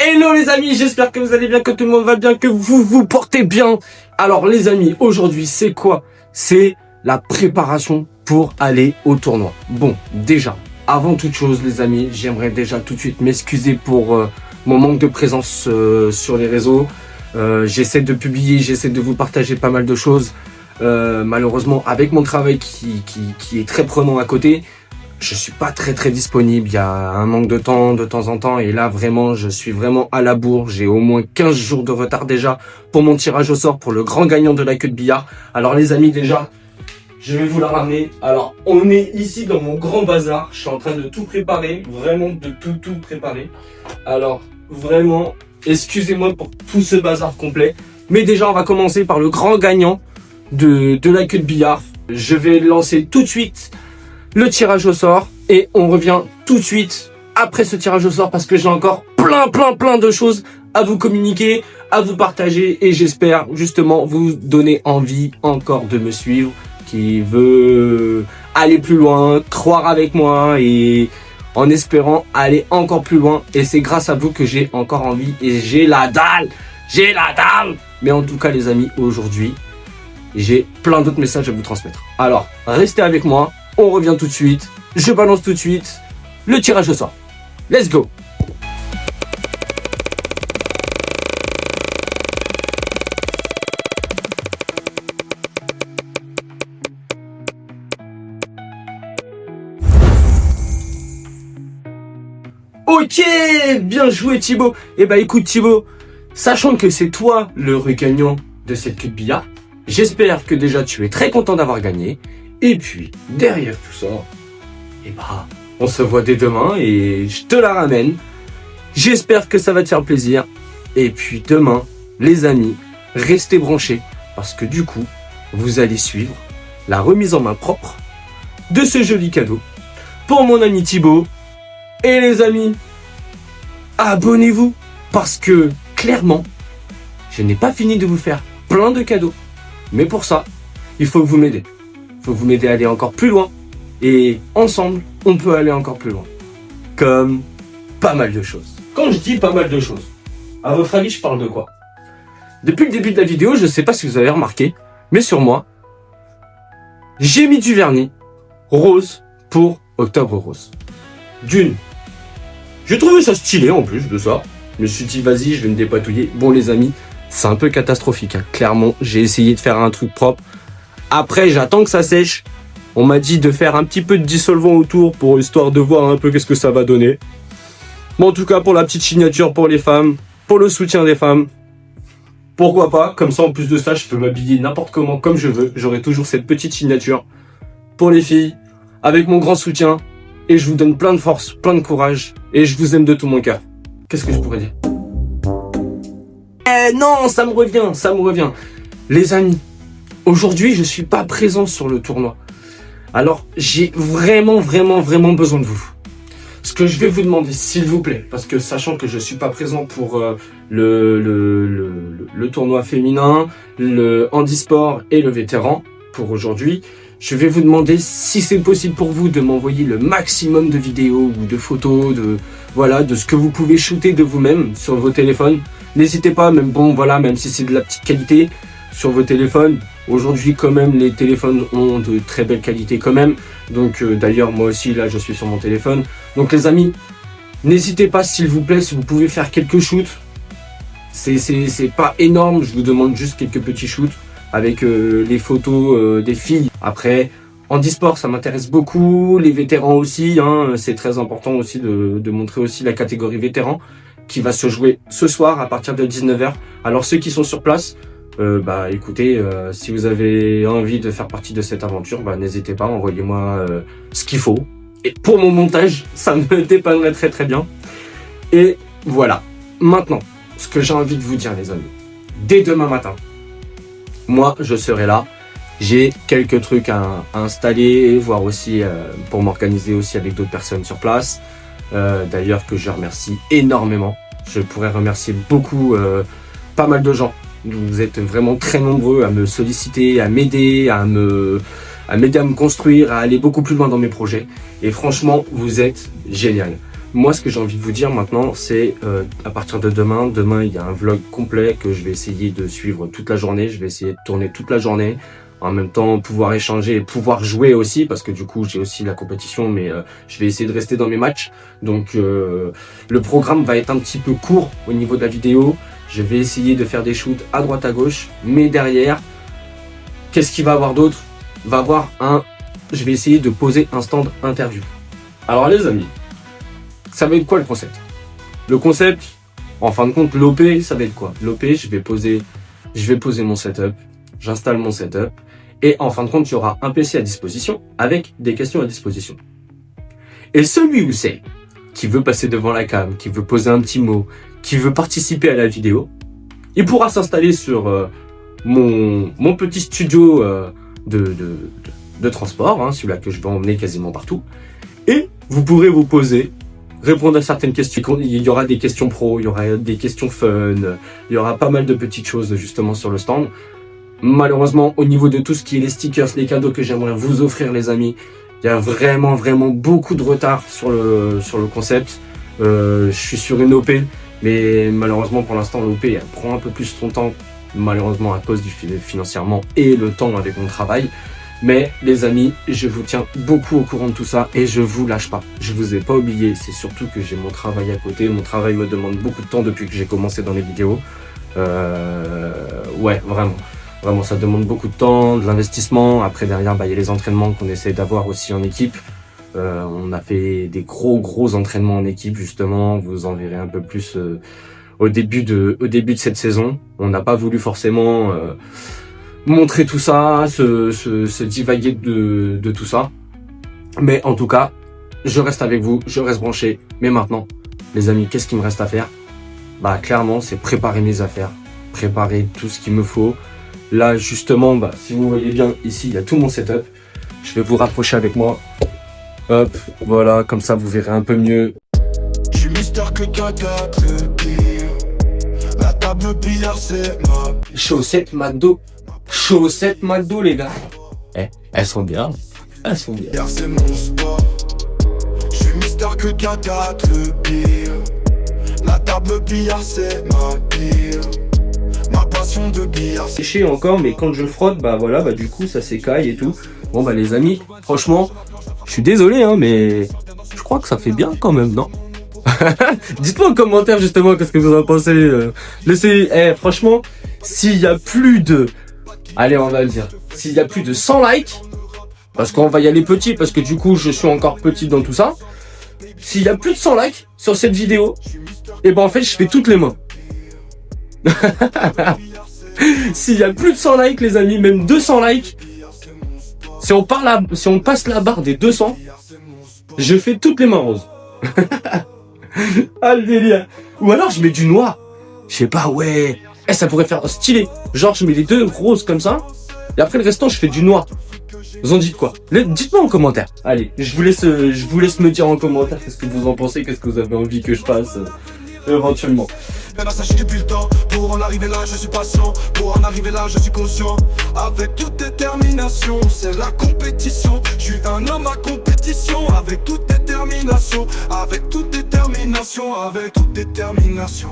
Hello les amis, j'espère que vous allez bien, que tout le monde va bien, que vous vous portez bien. Alors les amis, aujourd'hui c'est quoi? C'est la préparation pour aller au tournoi. Bon, déjà, avant toute chose les amis, j'aimerais déjà tout de suite m'excuser pour mon manque de présence sur les réseaux. J'essaie de publier, j'essaie de vous partager pas mal de choses. Malheureusement, avec mon travail qui est très prenant à côté, je suis pas très disponible, il y a un manque de temps en temps, et là vraiment je suis vraiment à la bourre. J'ai au moins 15 jours de retard déjà pour mon tirage au sort pour le grand gagnant de la queue de billard. Alors les amis, déjà je vais vous la ramener. Alors on est ici dans mon grand bazar, je suis en train de tout préparer, vraiment de tout préparer. Alors vraiment excusez-moi pour tout ce bazar complet, mais déjà on va commencer par le grand gagnant de la queue de billard. Je vais lancer tout de suite le tirage au sort et on revient tout de suite après ce tirage au sort parce que j'ai encore plein de choses à vous communiquer, à vous partager, et j'espère justement vous donner envie encore de me suivre, qui veut aller plus loin, croire avec moi et en espérant aller encore plus loin. Et c'est grâce à vous que j'ai encore envie et j'ai la dalle. Mais en tout cas les amis, aujourd'hui j'ai plein d'autres messages à vous transmettre. Alors restez avec moi. On revient tout de suite, je balance tout de suite le tirage au sort. Let's go! Ok, bien joué Thibaut. Eh bah écoute Thibaut, sachant que c'est toi le gagnant de cette queue de billard, j'espère que déjà tu es très content d'avoir gagné. Et puis, derrière tout ça, eh bah, on se voit dès demain et je te la ramène. J'espère que ça va te faire plaisir. Et puis demain, les amis, restez branchés parce que du coup, vous allez suivre la remise en main propre de ce joli cadeau pour mon ami Thibaut. Et les amis, abonnez-vous parce que clairement, je n'ai pas fini de vous faire plein de cadeaux. Mais pour ça, il faut que vous m'aidez. Faut vous m'aider à aller encore plus loin. Et ensemble, on peut aller encore plus loin. Comme pas mal de choses. Quand je dis pas mal de choses, à votre avis, je parle de quoi? Depuis le début de la vidéo, je sais pas si vous avez remarqué, mais sur moi, j'ai mis du vernis rose pour Octobre Rose. J'ai trouvé ça stylé en plus de ça. Je me suis dit, vas-y, je vais me dépatouiller. Bon les amis, c'est un peu catastrophique. Hein. Clairement, j'ai essayé de faire un truc propre. Après, j'attends que ça sèche. On m'a dit de faire un petit peu de dissolvant autour pour histoire de voir un peu qu'est-ce que ça va donner. Bon, en tout cas, pour la petite signature pour les femmes, pour le soutien des femmes, pourquoi pas. Comme ça, en plus de ça, je peux m'habiller n'importe comment, comme je veux. J'aurai toujours cette petite signature pour les filles, avec mon grand soutien. Et je vous donne plein de force, plein de courage. Et je vous aime de tout mon cœur. Qu'est-ce que je pourrais dire? Non, ça me revient. Les amis, aujourd'hui, je suis pas présent sur le tournoi. Alors, j'ai vraiment besoin de vous. Ce que je vais vous demander, s'il vous plaît, parce que sachant que je suis pas présent pour le tournoi féminin, le handisport et le vétéran pour aujourd'hui, je vais vous demander si c'est possible pour vous de m'envoyer le maximum de vidéos ou de photos, de ce que vous pouvez shooter de vous-même sur vos téléphones. N'hésitez pas, même si c'est de la petite qualité sur vos téléphones. Aujourd'hui, quand même, les téléphones ont de très belle qualité quand même. Donc, d'ailleurs, moi aussi, là, je suis sur mon téléphone. Donc, les amis, n'hésitez pas, s'il vous plaît, si vous pouvez faire quelques shoots. C'est pas énorme, je vous demande juste quelques petits shoots avec les photos des filles. Après, handisport, ça m'intéresse beaucoup. Les vétérans aussi, hein, c'est très important aussi de montrer aussi la catégorie vétéran qui va se jouer ce soir à partir de 19h. Alors, ceux qui sont sur place, écoutez, si vous avez envie de faire partie de cette aventure, n'hésitez pas, envoyez-moi ce qu'il faut. Et pour mon montage, ça me dépannerait très bien. Et voilà. Maintenant, ce que j'ai envie de vous dire, les amis, dès demain matin, moi, je serai là. J'ai quelques trucs à installer, voire aussi pour m'organiser aussi avec d'autres personnes sur place. D'ailleurs, que je remercie énormément. Je pourrais remercier beaucoup, pas mal de gens. Vous êtes vraiment très nombreux à me solliciter, à m'aider, à m'aider à me construire, à aller beaucoup plus loin dans mes projets. Et franchement, vous êtes génial. Moi, ce que j'ai envie de vous dire maintenant, c'est à partir de demain, il y a un vlog complet que je vais essayer de suivre toute la journée. Je vais essayer de tourner toute la journée. En même temps, pouvoir échanger et pouvoir jouer aussi, parce que du coup, j'ai aussi la compétition, mais je vais essayer de rester dans mes matchs. Donc, le programme va être un petit peu court au niveau de la vidéo. Je vais essayer de faire des shoots à droite à gauche, mais derrière, qu'est-ce qu'il va y avoir d'autre? Je vais essayer de poser un stand interview. Alors les amis, ça va être quoi le concept? Le concept, en fin de compte, l'OP, ça va être quoi? L'OP, je vais poser mon setup, j'installe mon setup, et en fin de compte, il y aura un PC à disposition avec des questions à disposition. Et celui ou celle qui veut passer devant la cam, qui veut poser un petit mot, qui veut participer à la vidéo, il pourra s'installer sur mon petit studio de transport, hein, celui-là que je vais emmener quasiment partout, et vous pourrez vous poser, répondre à certaines questions. Il y aura des questions pro, il y aura des questions fun, il y aura pas mal de petites choses justement sur le stand. Malheureusement, au niveau de tout ce qui est les stickers, les cadeaux que j'aimerais vous offrir les amis, il y a vraiment beaucoup de retard sur le concept. Je suis sur une OP, mais malheureusement pour l'instant l'OP elle prend un peu plus son temps, malheureusement à cause du financièrement et le temps avec mon travail. Mais les amis, je vous tiens beaucoup au courant de tout ça et je vous lâche pas. Je vous ai pas oublié, c'est surtout que j'ai mon travail à côté. Mon travail me demande beaucoup de temps depuis que j'ai commencé dans les vidéos. Ouais, vraiment, ça demande beaucoup de temps, de l'investissement. Après derrière, il y a les entraînements qu'on essaie d'avoir aussi en équipe. On a fait des gros entraînements en équipe justement. Vous en verrez un peu plus au début de cette saison. On n'a pas voulu forcément montrer tout ça, se divaguer de tout ça. Mais en tout cas, je reste avec vous, je reste branché. Mais maintenant, les amis, qu'est-ce qu'il me reste à faire? Clairement, c'est préparer mes affaires, préparer tout ce qu'il me faut. Là, justement, si vous voyez bien, ici, il y a tout mon setup. Je vais vous rapprocher avec moi. Hop, voilà, comme ça, vous verrez un peu mieux. Je suis Mister que caca, le pire. La table billard, c'est ma... Chaussettes McDo, les gars. Elles sont bien. Elles sont bien. C'est mon sport. Je suis Mister que caca, le pire. La table billard, c'est ma pire. Ma passion de billard, c'est... Séché encore, mais quand je frotte, du coup, ça s'écaille et tout. Bon, les amis, franchement, je suis désolé, hein, mais je crois que ça fait bien quand même, non? Dites-moi en commentaire, justement, qu'est-ce que vous en pensez. Laissez, franchement, s'il y a plus de... Allez, on va le dire. S'il y a plus de 100 likes, parce qu'on va y aller petit, parce que du coup, je suis encore petit dans tout ça. S'il y a plus de 100 likes sur cette vidéo, en fait, je fais toutes les mains. S'il y a plus de 100 likes, les amis, même 200 likes, si on passe la barre des 200, je fais toutes les mains roses. Ah, le délire. Ou alors, je mets du noir. Je sais pas, ouais. Ça pourrait faire stylé. Genre, je mets les deux roses comme ça. Et après, le restant, je fais du noir. Vous en dites quoi? Dites-moi en commentaire. Allez, je vous laisse me dire en commentaire qu'est-ce que vous en pensez, qu'est-ce que vous avez envie que je fasse éventuellement. Maintenant ça chie depuis le temps. Pour en arriver là je suis patient. Pour en arriver là je suis conscient. Avec toute détermination, c'est la compétition. Je suis un homme à compétition. Avec toute détermination. Avec toute détermination. Avec toute détermination.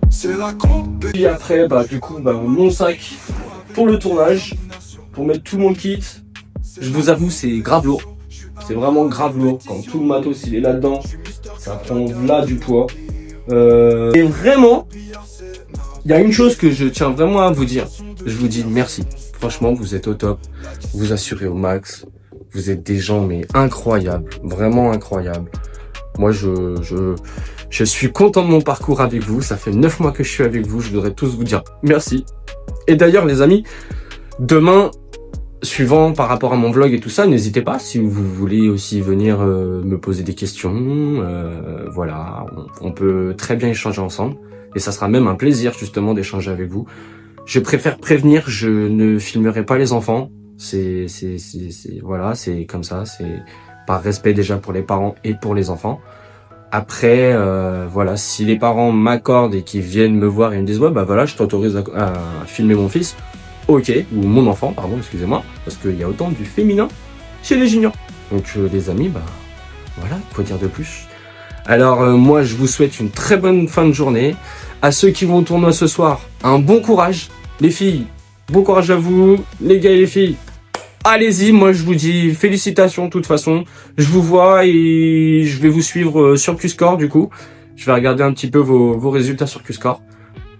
C'est la compétition. Et après mon sac pour le tournage, pour mettre tout mon kit. Je vous avoue, c'est grave lourd. C'est vraiment grave lourd. Quand tout le matos il est là-dedans, ça prend là du poids. Et vraiment, il y a une chose que je tiens vraiment à vous dire. Je vous dis merci. Franchement, vous êtes au top. Vous assurez au max. Vous êtes des gens mais incroyables. Vraiment incroyables. Moi, je suis content de mon parcours avec vous. Ça fait 9 mois que je suis avec vous. Je voudrais tous vous dire merci. Et d'ailleurs, les amis, demain, suivant par rapport à mon vlog et tout ça, n'hésitez pas si vous voulez aussi venir me poser des questions. Voilà, on peut très bien échanger ensemble. Et ça sera même un plaisir justement d'échanger avec vous. Je préfère prévenir, je ne filmerai pas les enfants. Voilà, c'est comme ça, c'est par respect déjà pour les parents et pour les enfants. Après, voilà, si les parents m'accordent et qu'ils viennent me voir et me disent voilà, je t'autorise à filmer mon fils. Ok, ou mon enfant, pardon, excusez-moi, parce qu'il y a autant du féminin chez les juniors. Donc les amis, Voilà, quoi dire de plus. Alors moi je vous souhaite une très bonne fin de journée. À ceux qui vont au tournoi ce soir, un bon courage. Les filles, bon courage à vous. Les gars et les filles, allez-y, moi je vous dis félicitations de toute façon. Je vous vois et je vais vous suivre sur Qscore du coup. Je vais regarder un petit peu vos résultats sur Qscore.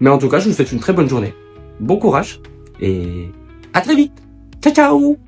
Mais en tout cas, je vous souhaite une très bonne journée. Bon courage et à très vite. Ciao ciao.